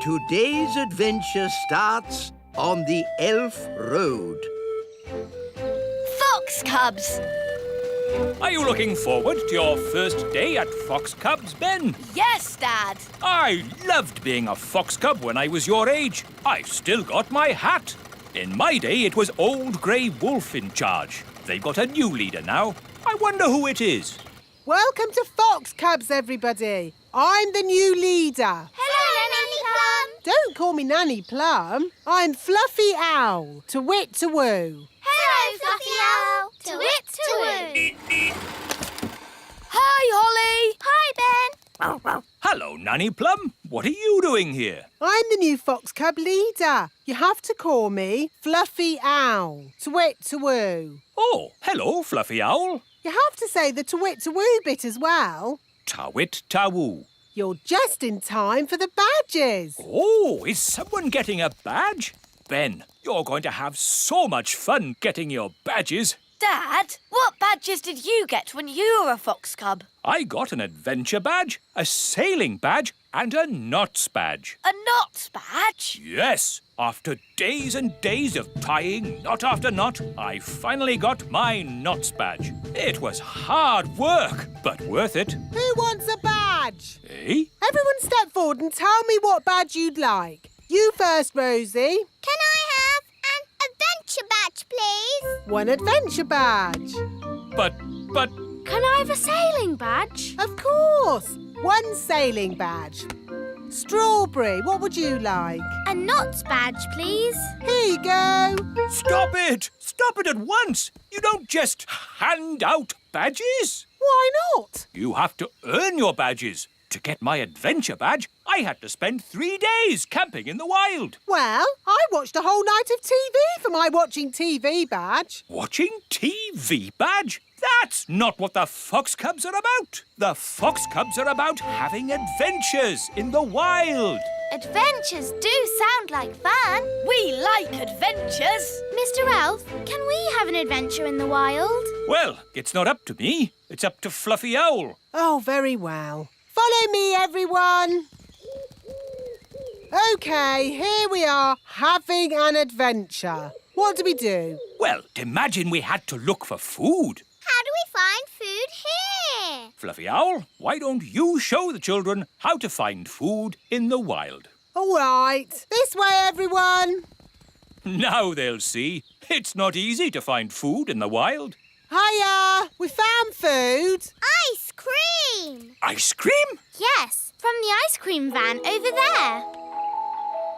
Today's adventure starts on the Elf Road. Fox Cubs! Are you looking forward to your first day at Fox Cubs, Ben? Yes, Dad. I loved being a fox cub when I was your age. I've still got my hat. In my day, it was Old Grey Wolf in charge. They've got a new leader now. I wonder who it is. Welcome to Fox Cubs, everybody. I'm the new leader. Hello, Nanny Plum. Don't call me Nanny Plum. I'm Fluffy Owl. To-wit, to-woo. Hello, Fluffy Owl. To-wit, to-woo. Hi, Holly. Hi, Ben. Hello, Nanny Plum. What are you doing here? I'm the new Fox Cub leader. You have to call me Fluffy Owl. To-wit, to-woo. Oh, hello, Fluffy Owl. You have to say the to-wit, to-woo bit as well. Tawit Tawoo. You're just in time for the badges. Oh, is someone getting a badge? Ben, you're going to have so much fun getting your badges. Dad, what badges did you get when you were a Fox Cub? I got an adventure badge, a sailing badge, and a knots badge. A knots badge? Yes, after days and days of tying knot after knot, I finally got my knots badge. It was hard work, but worth it. Who wants a badge? Eh? Everyone step forward and tell me what badge you'd like. You first, Rosie. Can I have an adventure badge, please? One adventure badge. But... Can I have a sailing badge? Of course. One sailing badge. Strawberry, what would you like? A knots badge, please. Here you go. Stop it! Stop it at once! You don't just hand out badges. Why not? You have to earn your badges. To get my adventure badge, I had to spend 3 days camping in the wild. Well, I watched a whole night of TV for my watching TV badge. Watching TV badge? That's not what the Fox Cubs are about. The Fox Cubs are about having adventures in the wild. Adventures do sound like fun. We like adventures. Mr. Elf, can we have an adventure in the wild? Well, it's not up to me. It's up to Fluffy Owl. Oh, very well. Follow me, everyone. OK, here we are, having an adventure. What do we do? Well, imagine we had to look for food. How do we find food here? Fluffy Owl, why don't you show the children how to find food in the wild? All right. This way, everyone. Now they'll see. It's not easy to find food in the wild. Hiya! We found food. Ice cream! Ice cream? Yes, from the ice cream van over there.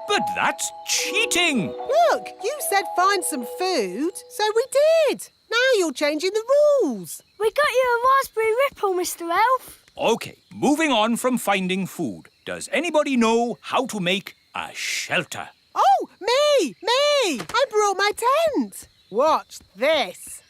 But that's cheating. Look, you said find some food, so we did. Now you're changing the rules. We got you a raspberry ripple, Mr. Elf. OK, moving on from finding food. Does anybody know how to make a shelter? Oh, me! I brought my tent. Watch this.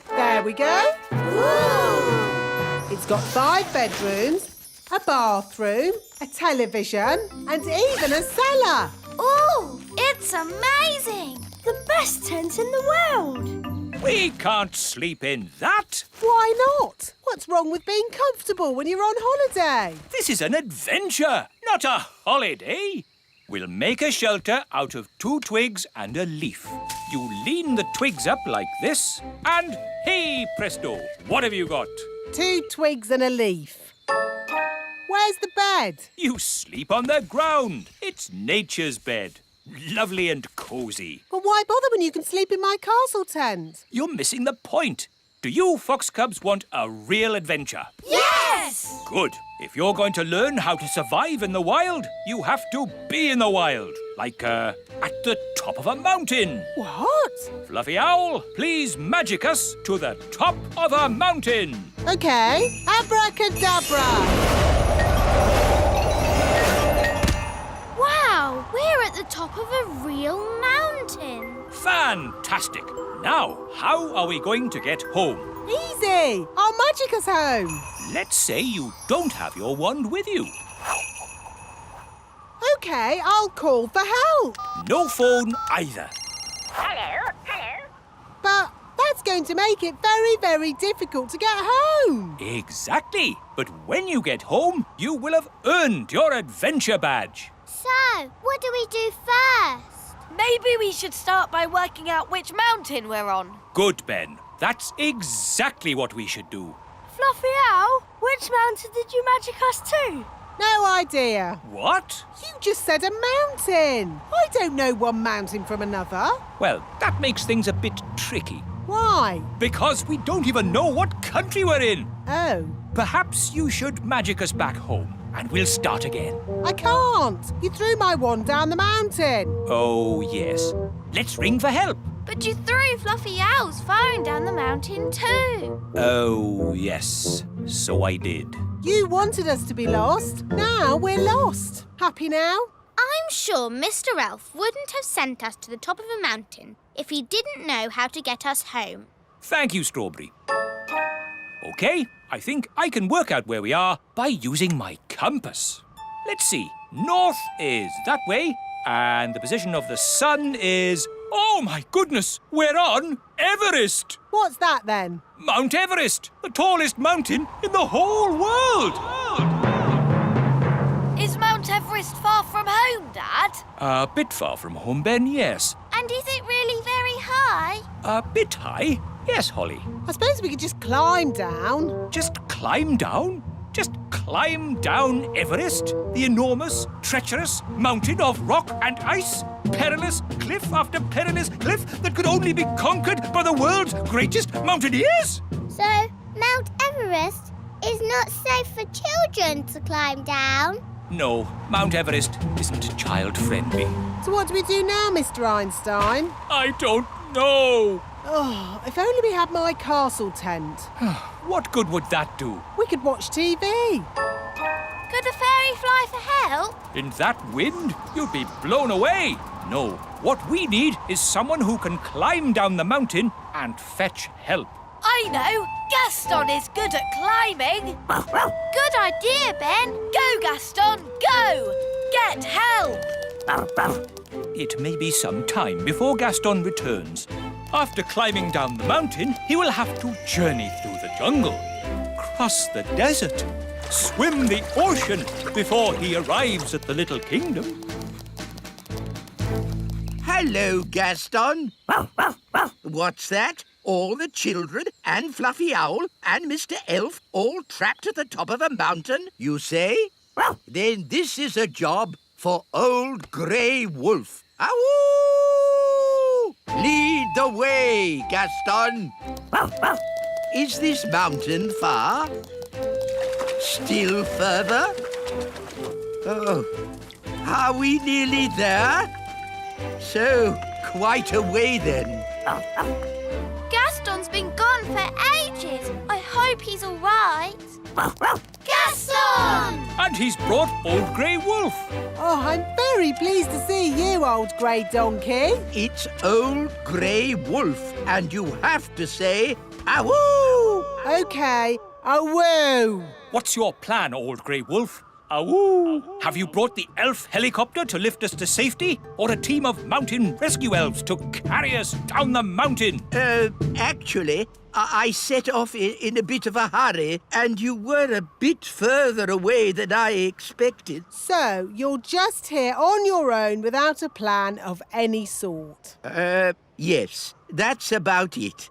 There we go. Ooh. It's got 5 bedrooms, a bathroom, a television, and even a cellar. Ooh, it's amazing. The best tent in the world. We can't sleep in that. Why not? What's wrong with being comfortable when you're on holiday? This is an adventure, not a holiday. We'll make a shelter out of 2 twigs and a leaf. You lean the twigs up like this, and hey presto, what have you got? 2 twigs and a leaf. Where's the bed? You sleep on the ground. It's nature's bed. Lovely and cosy. But why bother when you can sleep in my castle tent? You're missing the point. Do you Fox Cubs want a real adventure? Yes! Good. If you're going to learn how to survive in the wild, you have to be in the wild. Like, at the top of a mountain. What? Fluffy Owl, please magic us to the top of a mountain. OK. Abracadabra. Wow, we're at the top of a real mountain. Fantastic. Now, how are we going to get home? Easy. I'll magic us home. Let's say you don't have your wand with you. OK, I'll call for help. No phone either. Hello. But That's going to make it very, very difficult to get home. Exactly. But when you get home, you will have earned your adventure badge. So, what do we do first? Maybe we should start by working out which mountain we're on. Good, Ben. That's exactly what we should do. Fluffy Owl, which mountain did you magic us to? No idea. What? You just said a mountain. I don't know one mountain from another. Well, that makes things a bit tricky. Why? Because we don't even know what country we're in. Oh, Perhaps you should magic us back home, and we'll start again. I can't. You threw my wand down the mountain. Oh, yes. Let's ring for help. But you threw Fluffy Owl's phone down the mountain too. Oh, yes. So I did. You wanted us to be lost. Now we're lost. Happy now? I'm sure Mr. Elf wouldn't have sent us to the top of a mountain if he didn't know how to get us home. Thank you, Strawberry. OK, I think I can work out where we are by using my compass. Let's see. North is that way, and the position of the sun is... Oh, my goodness! We're on Everest! What's that then? Mount Everest, the tallest mountain in the whole world! Is Mount Everest far from home, Dad? A bit far from home, Ben, yes. And is it really very high? A bit high, yes, Holly. I suppose we could just climb down. Just climb down? Just climb down Everest, the enormous, treacherous mountain of rock and ice? Perilous cliff after perilous cliff that could only be conquered by the world's greatest mountaineers? So, Mount Everest is not safe for children to climb down? No, Mount Everest isn't child-friendly. So what do we do now, Mr. Einstein? I don't know. Oh, if only we had my castle tent. What good would that do? We could watch TV. Could a fairy fly for help? In that wind, you'd be blown away. No, what we need is someone who can climb down the mountain and fetch help. I know! Gaston is good at climbing! Good idea, Ben. Go, Gaston, go! Get help! It may be some time before Gaston returns. After climbing down the mountain, he will have to journey through the jungle, cross the desert, swim the ocean before he arrives at the Little Kingdom. Hello, Gaston. What's that? All the children and Fluffy Owl and Mr. Elf all trapped at the top of a mountain, you say? Then this is a job for Old Grey Wolf. Awoo! Lead the way, Gaston. Is this mountain far? Still further? Oh, are we nearly there? So, quite a way then. Gaston's been gone for ages. I hope he's all right. Gaston! And he's brought Old Grey Wolf. Oh, I'm very pleased to see you, old grey donkey. It's Old Grey Wolf, and you have to say, awoo! OK, awoo. What's your plan, Old Grey Wolf? Awoo! Have you brought the elf helicopter to lift us to safety, or a team of mountain rescue elves to carry us down the mountain? Actually, I set off in a bit of a hurry, and you were a bit further away than I expected. So, you're just here on your own without a plan of any sort? Yes, that's about it.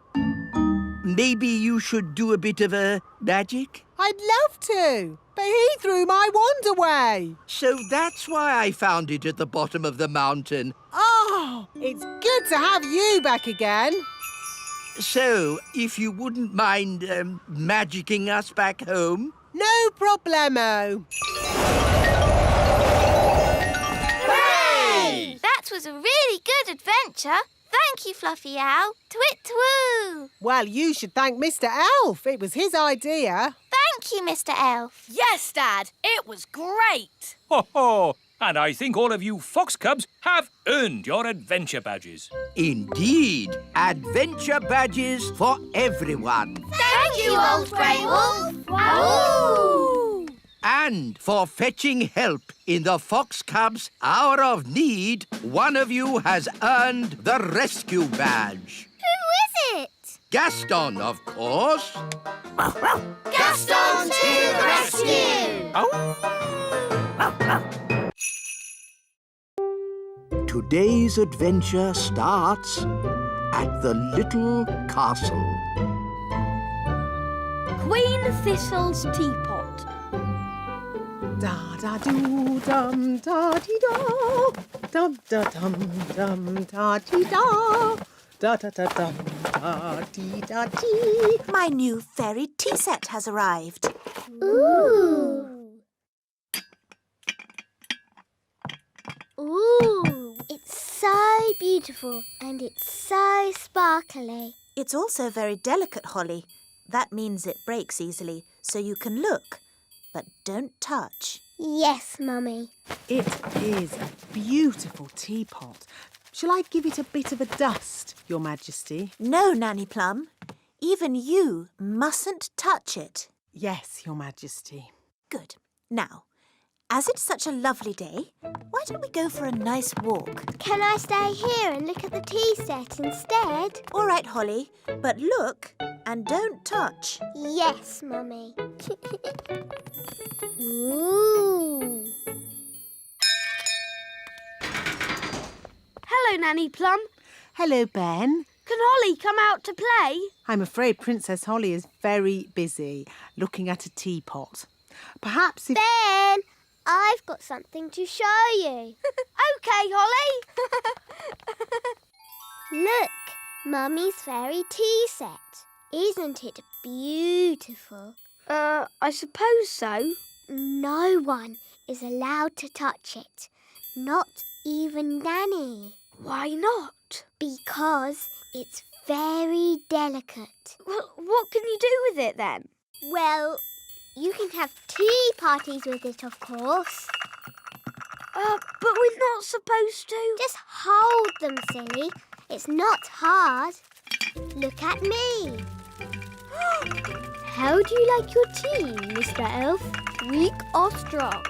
Maybe you should do a bit of a magic? I'd love to, but he threw my wand away. So that's why I found it at the bottom of the mountain. Oh, it's good to have you back again. So, if you wouldn't mind magicking us back home? No problemo. Hooray! That was a really good adventure. Thank you, Fluffy Owl. Twit-twoo! Well, you should thank Mr. Elf. It was his idea. Thank you, Mr. Elf. Yes, Dad, it was great! Ho ho! And I think all of you fox cubs have earned your adventure badges. Indeed, adventure badges for everyone. Thank you, Old Grey Wolf. Wow! And for fetching help in the Fox Cubs' hour of need, one of you has earned the rescue badge. Who is it? Gaston, of course. Gaston to the rescue! Today's adventure starts at the little castle. Queen Thistle's teapot. Da da doo dum da dee da, dum da dum dum da dee da, da da da dum da dee da dee. My new fairy tea set has arrived. Ooh! Ooh! It's so beautiful and it's so sparkly. It's also very delicate, Holly. That means it breaks easily, so you can look, but don't touch. Yes, Mummy. It is a beautiful teapot. Shall I give it a bit of a dust, Your Majesty? No, Nanny Plum. Even you mustn't touch it. Yes, Your Majesty. Good. Now, as it's such a lovely day, why don't we go for a nice walk? Can I stay here and look at the tea set instead? All right, Holly, but look and don't touch. Yes, Mummy. Ooh! Hello, Nanny Plum. Hello, Ben. Can Holly come out to play? I'm afraid Princess Holly is very busy looking at a teapot. Perhaps if... Ben, I've got something to show you. OK, Holly. Look, Mummy's fairy tea set. Isn't it beautiful? I suppose so. No one is allowed to touch it. Not even Nanny. Why not? Because it's very delicate. Well, what can you do with it then? Well, you can have tea parties with it, of course. But we're not supposed to. Just hold them, silly. It's not hard. Look at me. How do you like your tea, Mr. Elf? Weak or strong?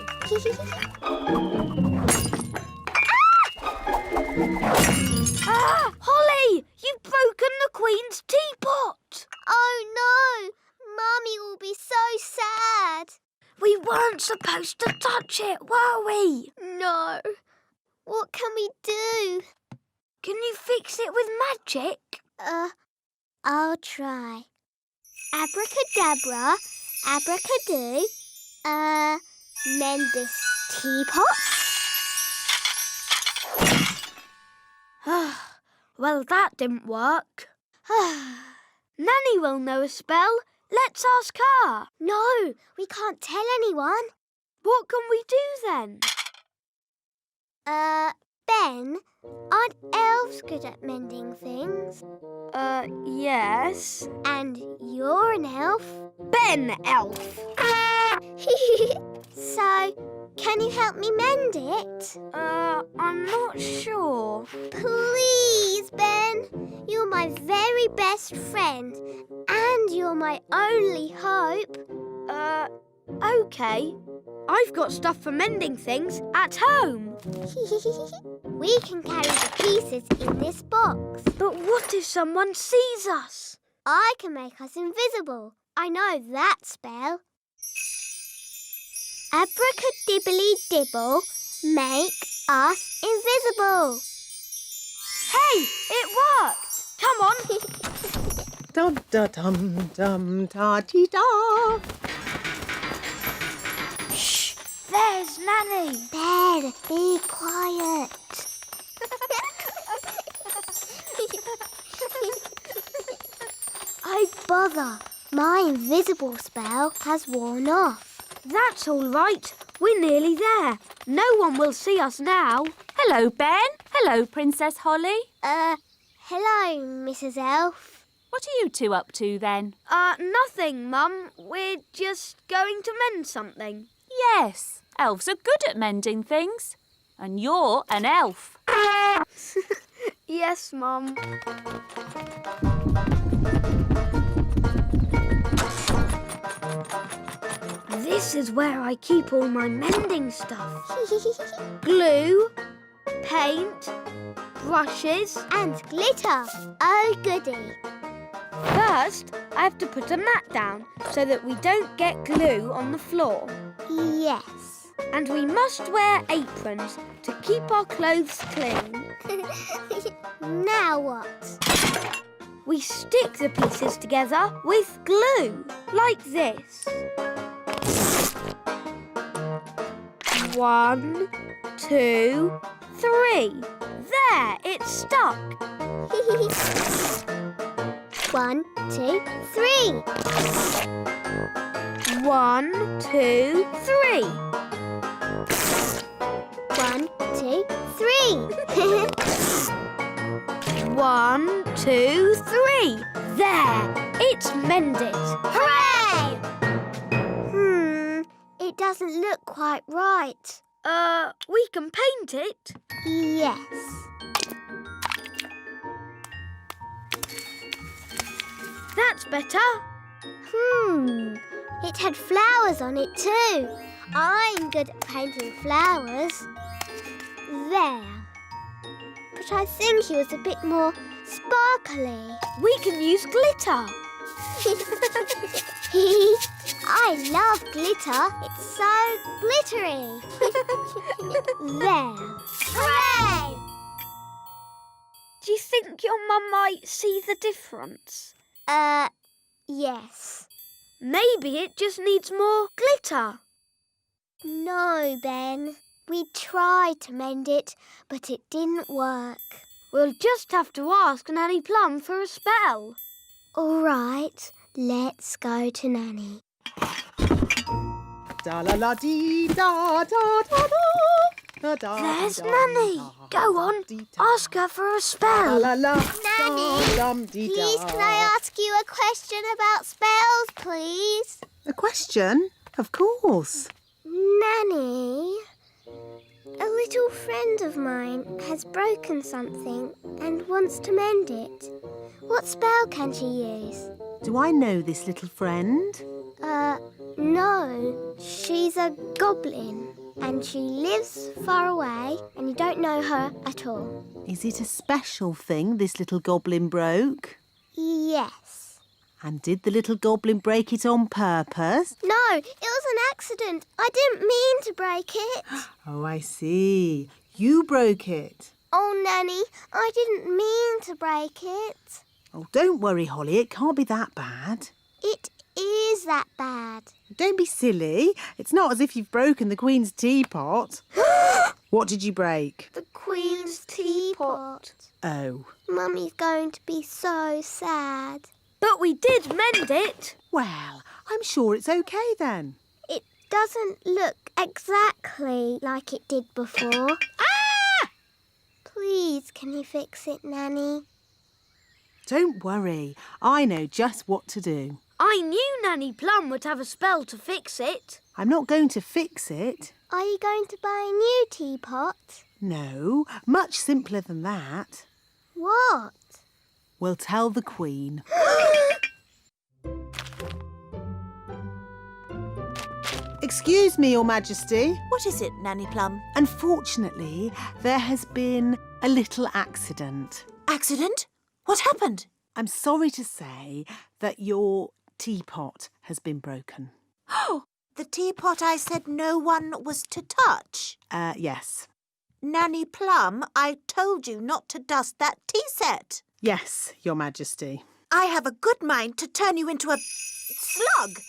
Holly, you've broken the Queen's teapot. Oh, no. Mummy will be so sad. We weren't supposed to touch it, were we? No. What can we do? Can you fix it with magic? I'll try. Abracadabra, abracadoo. Mend this teapot. Well, that didn't work. Nanny will know a spell. Let's ask her. No, we can't tell anyone. What can we do then? Ben, aren't elves good at mending things? Yes. And you're an elf? Ben Elf. So, can you help me mend it? I'm not sure. Please, Ben. You're my very best friend. And you're my only hope. OK. I've got stuff for mending things at home. We can carry the pieces in this box. But what if someone sees us? I can make us invisible. I know that spell. Abracadibbly-dibble, make us invisible. Hey, it worked. Come on. Dum da dum dum da dee da. Shh, there's Nanny. Ben, be quiet. Oh, bother. My invisible spell has worn off. That's all right. We're nearly there. No one will see us now. Hello, Ben. Hello, Princess Holly. Hello, Mrs. Elf. What are you two up to then? Nothing, Mum. We're just going to mend something. Yes, elves are good at mending things. And you're an elf. Yes, Mum. This is where I keep all my mending stuff. Glue, paint, brushes. And glitter. Oh, goody. First, I have to put a mat down so that we don't get glue on the floor. Yes. And we must wear aprons to keep our clothes clean. Now what? We stick the pieces together with glue, like this. 1, 2, 3. There, it's stuck. 1, 2, 3. 1, 2, 3. 1, 2, 3. 1, 2, 3. There, it's mended. Hooray! It doesn't look quite right. We can paint it. Yes. That's better. It had flowers on it too. I'm good at painting flowers. There. But I think it was a bit more sparkly. We can use glitter. I love glitter. It's so glittery. There. Hooray! Do you think your mum might see the difference? Yes. Maybe it just needs more glitter. No, Ben. We tried to mend it, but it didn't work. We'll just have to ask Nanny Plum for a spell. All right, let's go to Nanny. Da la la dee da da da da. Da, da, There's da, Nanny. da, Go on, dee, da. ask her for a La spell. la la. Nanny, dum, dee, please da. can I ask you a question about spells, please? A question? Of course. Nanny, a little friend of mine has broken something and wants to mend it. What spell can she use? Do I know this little friend? No. She's a goblin and she lives far away and you don't know her at all. Is it a special thing this little goblin broke? Yes. And did the little goblin break it on purpose? No, it was an accident. I didn't mean to break it. Oh, I see. You broke it. Oh, Nanny, I didn't mean to break it. Oh, don't worry, Holly. It can't be that bad. It is that bad. Don't be silly. It's not as if you've broken the Queen's teapot. What did you break? The Queen's teapot. Oh. Mummy's going to be so sad. But we did mend it. Well, I'm sure it's okay then. It doesn't look exactly like it did before. Ah! Please, can you fix it, Nanny? Don't worry. I know just what to do. I knew Nanny Plum would have a spell to fix it. I'm not going to fix it. Are you going to buy a new teapot? No, much simpler than that. What? We'll tell the Queen. Excuse me, Your Majesty. What is it, Nanny Plum? Unfortunately, there has been a little accident. Accident? What happened? I'm sorry to say that your teapot has been broken. Oh, the teapot I said no one was to touch. Yes. Nanny Plum, I told you not to dust that tea set. Yes, Your Majesty. I have a good mind to turn you into a slug.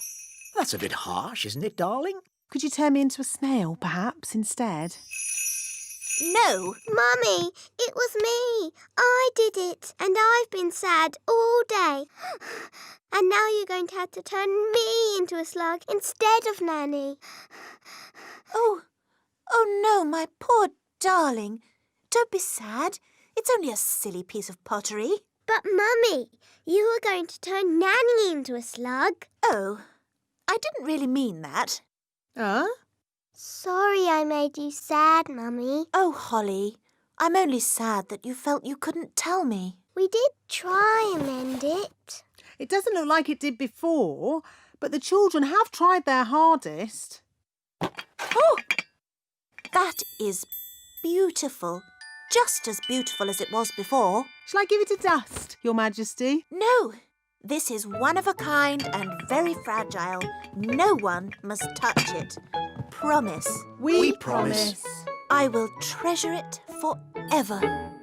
That's a bit harsh, isn't it, darling? Could you turn me into a snail, perhaps, instead? No. Mummy, it was me. I did it, and I've been sad all day. And now you're going to have to turn me into a slug instead of Nanny. Oh no, my poor darling. Don't be sad. It's only a silly piece of pottery. But, Mummy, you were going to turn Nanny into a slug. Oh, I didn't really mean that. Sorry I made you sad, Mummy. Oh, Holly, I'm only sad that you felt you couldn't tell me. We did try and mend it. It doesn't look like it did before, but the children have tried their hardest. Oh, that is beautiful. Just as beautiful as it was before. Shall I give it a dust, Your Majesty? No, This is one of a kind and very fragile. No one must touch it. Promise. We promise. I will treasure it forever.